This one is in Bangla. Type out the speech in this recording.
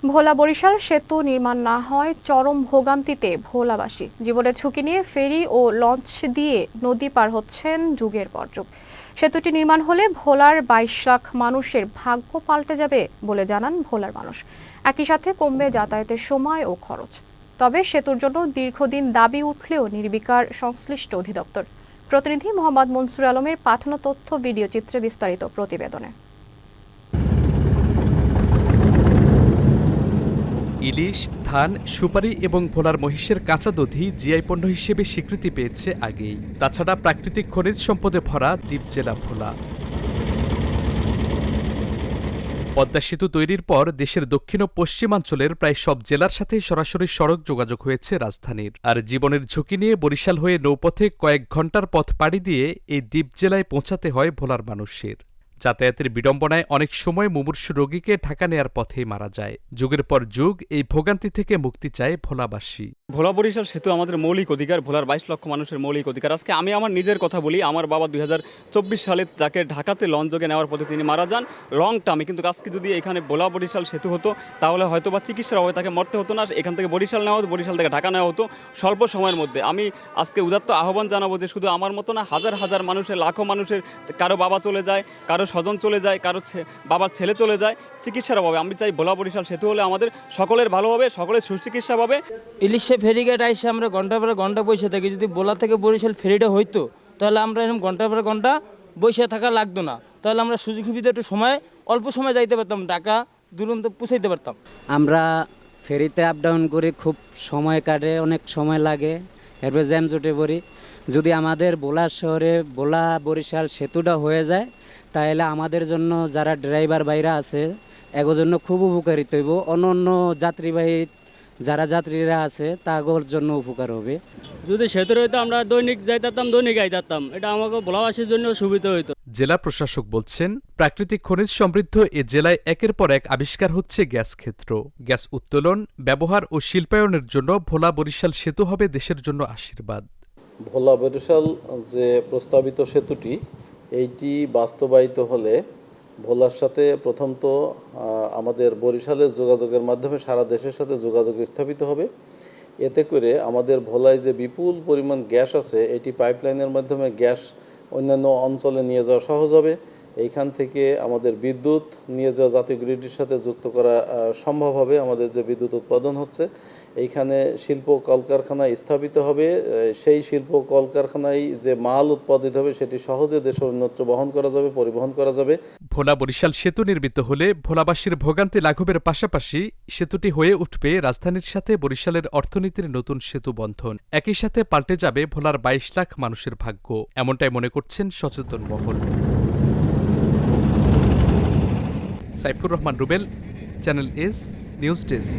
ভোলা বরিশাল সেতু নির্মাণ না হয় চরম ভোগান্তিতে ভোলাবাসী। জীবনের ঝুঁকি নিয়ে ফেরি ও লঞ্চ দিয়ে নদী পার হচ্ছেন যুগের পর যুগ। সেতুটি নির্মাণ হলে ভোলার ২২ লাখ মানুষের ভাগ্য পাল্টে যাবে বলে জানান ভোলার মানুষ। একই সাথে কমবে যাতায়াতের সময় ও খরচ। তবে সেতুর জন্য দীর্ঘদিন দাবি উঠলেও নির্বিকার সংশ্লিষ্ট অধিদপ্তর। প্রতিনিধি মোহাম্মদ মনসুর আলমের পাঠানো তথ্য ভিডিও চিত্রে বিস্তারিত প্রতিবেদনে। ইলিশ, ধান, সুপারি এবং ভোলার মহিষের কাঁচা দধি জিআই পণ্য হিসেবে স্বীকৃতি পেয়েছে আগেই। তাছাড়া প্রাকৃতিক খনিজ সম্পদে ভরা দ্বীপ জেলা ভোলা। পদ্মা সেতু তৈরির পর দেশের দক্ষিণ ও পশ্চিমাঞ্চলের প্রায় সব জেলার সাথে সরাসরি সড়ক যোগাযোগ হয়েছে রাজধানীর। আর জীবনের ঝুঁকি নিয়ে বরিশাল হয়ে নৌপথে কয়েক ঘণ্টার পথ পাড়ি দিয়ে এই দ্বীপ জেলায় পৌঁছাতে হয় ভোলার মানুষের। যাতায়াতের বিড়ম্বনায় অনেক সময় মুমূর্ষু রোগীকে ঢাকা নেয়ার পথেই মারা যায়। যুগের পর যুগ এই ভোগান্তি থেকে মুক্তি চায় ভোলাবাসী। ভোলা বরিশাল সেতু আমাদের মৌলিক অধিকার, ভোলার ২২ লক্ষ মানুষের মৌলিক অধিকার। আজকে আমি আমার নিজের কথা বলি, আমার বাবা ২০২৪ সালে যাকে ঢাকাতে লঞ্চ যোগে নেওয়ার পথে তিনি মারা যান লং টার্মে। কিন্তু আজকে যদি এখানে ভোলা বরিশাল সেতু হতো তাহলে হয়তো বা চিকিৎসার অভাবে তাকে মরতে হতো না। এখান থেকে বরিশাল নেওয়া হতো, বরিশাল থেকে ঢাকা নেওয়া হতো স্বল্প সময়ের মধ্যে। আমি আজকে উদাত্ত আহ্বান জানাবো যে শুধু আমার মতো না, হাজার হাজার মানুষের, লাখো মানুষের, কারো বাবা চলে যায়, কারো স্বজন চলে যায়, কারো বাবার ছেলে চলে যায় চিকিৎসার অভাবে। আমি চাই ভোলা বরিশাল সেতু হলে আমাদের সকলের ভালো হবে, সকলের সুচিকিৎসা পাবে। ইলিশে ফেরিঘাট আইসে আমরা ঘন্টার পরে ঘন্টা বসে থাকি। যদি ভোলা থেকে বরিশাল ফেরিটা হইতো তাহলে আমরা এরকম ঘন্টার পরে ঘন্টা বসে থাকা লাগতো না। তাহলে আমরা সুযোগ সুবিধা একটু সময়, অল্প সময় যাইতে পারতাম, ঢাকা দুরন্ত পৌঁছাইতে পারতাম। আমরা ফেরিতে আপ ডাউন করি, খুব সময় কাটে, অনেক সময় লাগে, এরপর জ্যাম জটে পড়ি। যদি আমাদের ভোলা শহরে ভোলা বরিশাল সেতুটা হয়ে যায় তাহলে আমাদের জন্য যারা ড্রাইভার বাইরা আছে এগোর জন্য খুব উপকারিত হইব। অন্য যাত্রীবাহী যারা যাত্রীরা আছে তাগোর জন্য উপকার হবে। যদি সেতু হইতো আমরা দৈনিক যাইতাম, দৈনিক আইতাম, এটা আমাকে ভোলাবাসীর জন্য সুবিধা হইতো। জেলা প্রশাসক বলছেন, প্রাকৃতিক খনিজ সমৃদ্ধ এ জেলায় একের পর এক আবিষ্কার হচ্ছে গ্যাস ক্ষেত্র। গ্যাস উত্তোলন, ব্যবহার ও শিল্পায়নের জন্য ভোলা বরিশাল সেতু হবে দেশের জন্য আশীর্বাদ। ভোলা বরিশাল যে প্রস্তাবিত সেতুটি, এইটি বাস্তবায়িত হলে ভোলার সাথে প্রথম তো আমাদের বরিশালের যোগাযোগের মাধ্যমে সারা দেশের সাথে যোগাযোগ স্থাপিত হবে। এতে করে আমাদের ভোলায় যে বিপুল পরিমাণ গ্যাস আছে, এটি পাইপলাইনের মাধ্যমে গ্যাস অন্যান্য অঞ্চলে নিয়ে যাওয়া সহজ হবে। এইখান থেকে আমাদের বিদ্যুৎ নিয়ে যাওয়া জাতীয় গ্রিডের সাথে যুক্ত করা সম্ভব হবে। আমাদের যে বিদ্যুৎ উৎপাদন হচ্ছে, এইখানে শিল্প কলকারখানা স্থাপিত হবে। সেই শিল্প কলকারখানায় যে মাল উৎপাদিত হবে সেটি সহজে দেশের অন্যত্র বহন করা যাবে, পরিবহন করা যাবে। ভোলা বরিশাল সেতু নির্মিত হলে ভোলাবাসীর ভোগান্তি লাঘবের পাশাপাশি সেতুটি হয়ে উঠবে রাজধানীর সাথে বরিশালের অর্থনীতির নতুন সেতু বন্ধন। একই সাথে পাল্টে যাবে ভোলার ২২ লাখ মানুষের ভাগ্য, এমনটাই মনে করছেন সচেতন মহল। Saifur Rahman Rubel, channel S news desk.